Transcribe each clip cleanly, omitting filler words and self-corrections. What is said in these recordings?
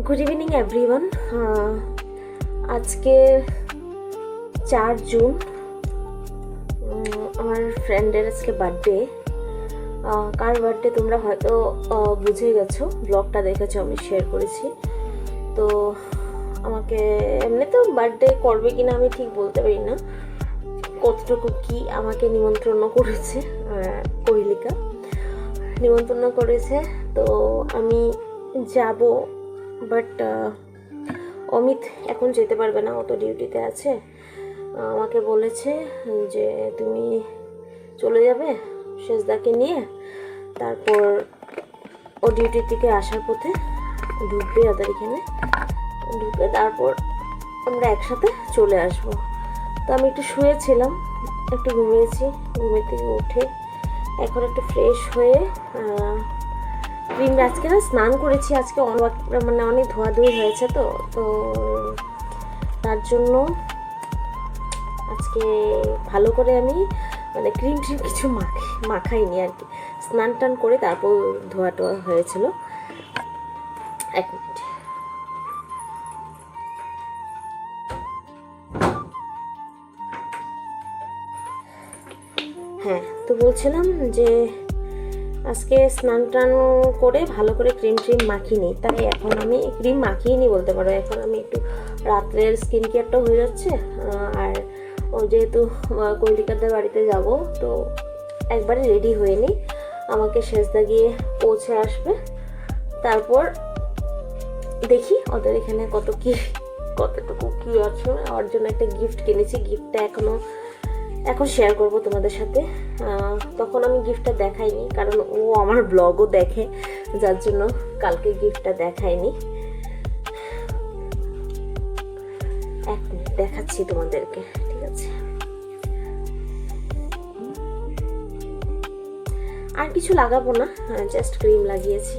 Good evening everyone. আজকে 4 June, আমার ফ্রেন্ডের আজকে বার্থডে। কার বার্থডে তোমরা হয়তো বুঝে গেছো, ব্লগটা দেখেছো, আমি শেয়ার করেছি। তো আমাকে এমনি তো বার্থডে করবে কিনা আমি ঠিক বলতে পারি না, কতটুকু কি আমাকে নিমন্ত্রণ করেছে, কোহেলিকা নিমন্ত্রণ করেছে। তো আমি যাব, বাট অমিত এখন যেতে পারবে না, ও তো ডিউটিতে আছে। আমাকে বলেছে যে তুমি চলে যাবে শেষদাকে নিয়ে, তারপর ও ডিউটি থেকে আসার পথে ঢুকবে ওদের এখানে, ঢুকে তারপর আমরা একসাথে চলে আসবো। তো আমি একটু শুয়েছিলাম, একটু ঘুমিয়েছি, ঘুমের থেকে উঠে এখন একটু ফ্রেশ হয়ে আজকে না স্নান করেছি। আজকে মানে অনেক ধোয়াধুয়ি হয়েছে, তো তার জন্য আজকে ভালো করে আমি মানে ক্রিম কিছু মাখাইনি আর কি। স্নান টান করে তারপর ধোয়া টোয়া হয়েছিল। এক মিনিট। হ্যাঁ, তো বলছিলাম যে আজকে স্নান টান করে ভালো করে ক্রিম মাখিনি, তাই এখন আমি ক্রিম মাখিয়ে নি বলতে পারো। এখন আমি একটু রাত্রের স্কিন কেয়ারটা হয়ে যাচ্ছে, আর ও যেহেতু কৈলিকাদের বাড়িতে যাব, তো একবারে রেডি হয়ে নিই। আমাকে শেষদা গিয়ে পৌঁছে আসবে, তারপর দেখি ওদের এখানে কতটুকু কি আছে। ওর জন্য একটা গিফট কিনেছি, গিফটটা এখন শেয়ার করব তোমাদের সাথে। তখন আমি গিফটটা দেখাইনি, কারণ ও আমার ব্লগও দেখে, যার জন্য কালকে গিফটটা দেখাইনি। এক মিনিট দেখাচ্ছি তোমাদেরকে, ঠিক আছে? আর কিছু লাগাবো না, জাস্ট ক্রিম লাগিয়েছি।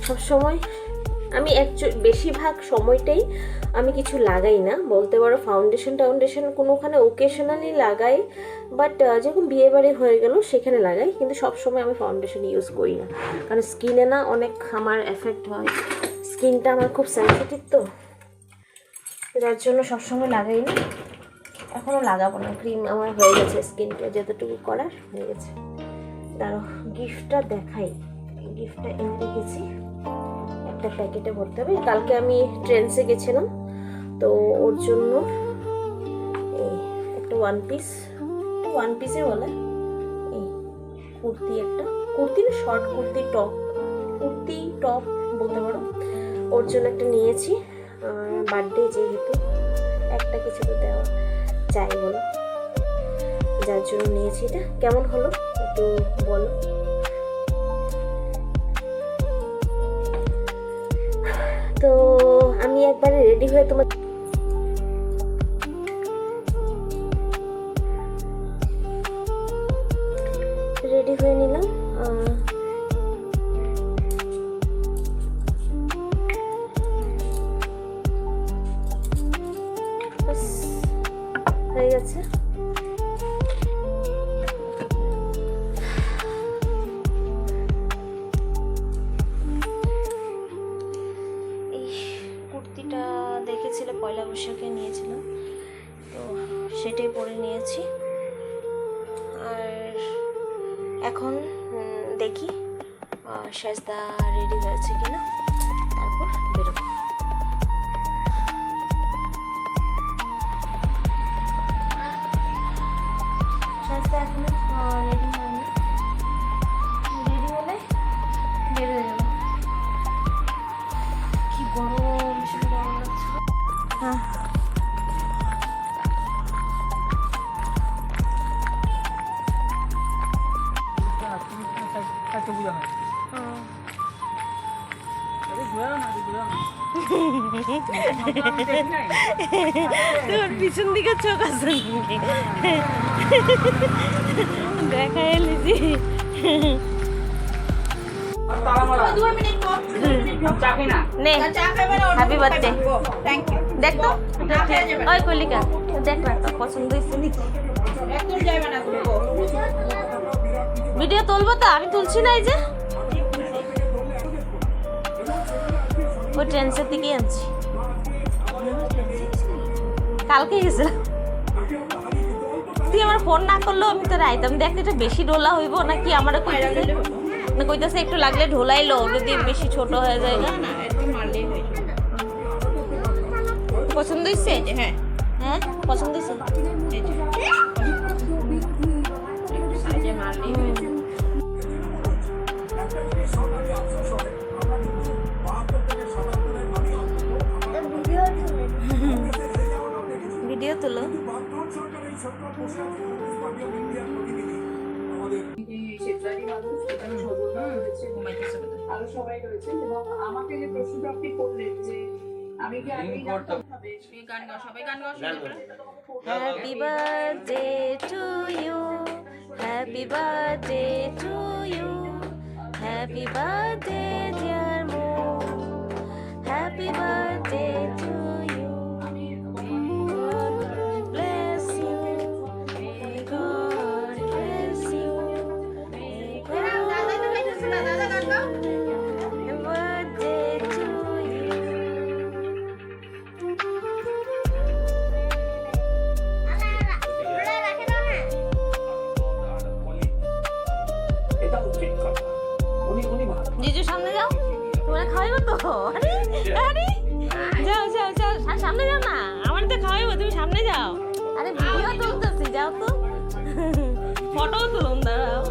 সবসময় আমি বেশিরভাগ সময়টাই আমি কিছু লাগাই না বলতে পারো। ফাউন্ডেশন কোনোখানে ওকেশনালি লাগাই, বাট যখন বিয়ে বাড়ি হয়ে গেল সেখানে লাগাই, কিন্তু সবসময় আমি ফাউন্ডেশন ইউজ করি না, কারণ স্কিনে না অনেক আমার এফেক্ট হয়। স্কিনটা আমার খুব সেন্সিটিভ, তো যার জন্য সবসময় লাগাই না। এখনও লাগাবো না, ক্রিম আমার হয়ে গেছে, স্কিনটা যতটুকু করার হয়ে গেছে। দাঁড়ো গিফটটা দেখাই। গিফটটা এনে রেখেছি, একটা প্যাকেটে ভরতে হবে। কালকে আমি ট্রেন্ডসে গেছিলাম, তো ওর জন্য এই একটা ওয়ান পিসে বলে এই কুর্তি, একটা কুর্তি না, শর্ট কুর্তি টপ বলতে পারো, ওর জন্য একটা নিয়েছি। বার্থডে যেহেতু একটা কিছু তো দেওয়া চাই বলো, যার জন্য নিয়েছি। এটা কেমন হলো একটু বলো। তো আমি একবারে রেডি হয়ে তোমার রেডি হয়ে নিলাম। হয়ে গেছে। কুর্তিটা দেখেছিলে পয়লা বৈশাখে নিয়েছিলাম, তো সেটাই পরে নিয়েছি। আর এখন দেখি শেষদা রেডি হয়েছে কিনা, তারপর বেরোবো। শেষদা এখন রেডি হয়নি, রেডি হলে বের হয়ে যাবো। কি গরম, ভীষণ গরম লাগছে। হ্যাঁ, তোর পিছন দিকে চোখ আছে দেখা এলি। Happy birthday. দেখ তো ওই কলিকা, দেখ না তোর পছন্দ হয়েছে নাকি। ভিডিও তুলবো তো, আমি তুলছি না, এই যে ওই ট্রেন্সের দিকে আনছি, কালকে গেছিলাম। তুই আমার ফোন না করলেও আমি তোর আইতাম। দেখ এটা বেশি ডোলা হইব নাকি আমার না কইতাছে একটু লাগলে ঢোলাইলো, যদি বেশি ছোট হয়ে যায়। পছন্দ হয়েছে? হ্যাঁ হ্যাঁ পছন্দ হয়েছে। ভিডিও তুলো। সবাই রয়েছেন এবং আমাকে যে প্রশ্নটা আপনি করলেন যে আমি কি আগে গান গাও, সবাই গান গাও। Happy birthday to you, happy birthday to you, happy birthday dear mom, happy birthday to you, God bless you, God bless you, birthday to you. জিজু সামনে যাও, তোমরা খাওয়াইবো তো? আরে আরে যাও যাও যাও, সামনে যাও না, আমার তো খাওয়াইবো, তুমি সামনে যাও। আরে ভিডিও তুলতেছি, যাও তো, ফটো তুলুন, দাঁড়াও।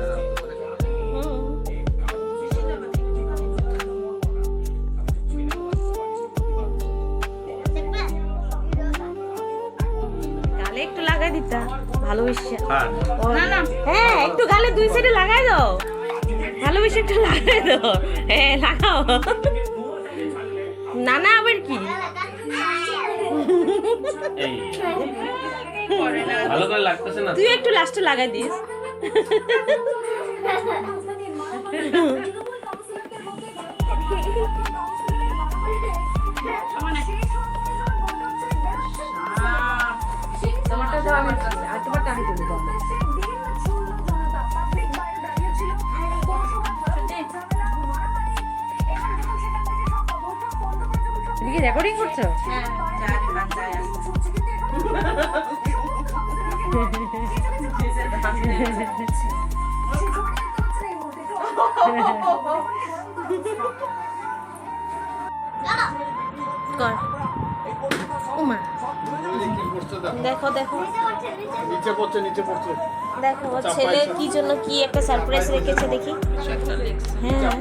গালে একটু লাগাই দিতা, ভালোবেসে। হ্যাঁ একটু গালে দুই সাইডে লাগাই দাও, ভালোবেসে একটু লাগাই দাও। হ্যাঁ লাগাও। না না আবার কি, ভালো করে লাগতেছে না, তুই একটু লাস্টে লাগাই দিস। তোমারটা দাও আমার কাছে, আর তোমারটা আমি তুলে দেবো। তুমি কি রেকর্ডিং করছো? হ্যাঁ কর উমা, দেখো দেখো নিচে পড়ছে, নিচে পড়ছে। দেখো ওর ছেলে কি জন্য কি একটা সারপ্রাইজ রেখেছে দেখি। হ্যাঁ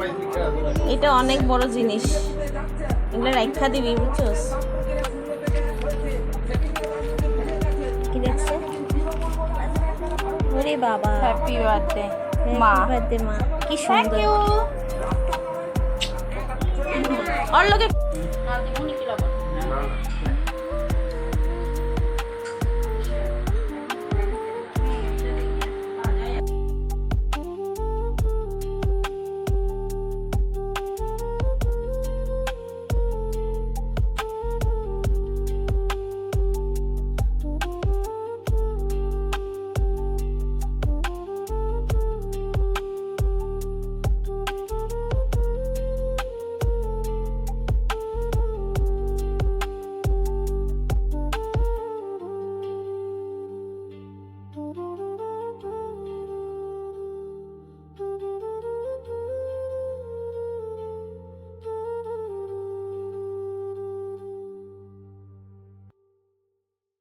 এটা অনেক বড় জিনিস, এগুলো রাখা দিবি, বুঝছস? কি দেখছে? ওরে বাবা, হ্যাপি বার্থডে মা, বার্থডে মা, কি সুন্দর। ওর লোকে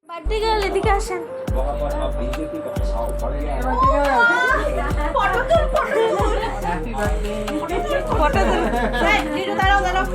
বার্থডে গার্ল এদিকে আসেন। ফটো দাঁড়াও দাঁড়াও।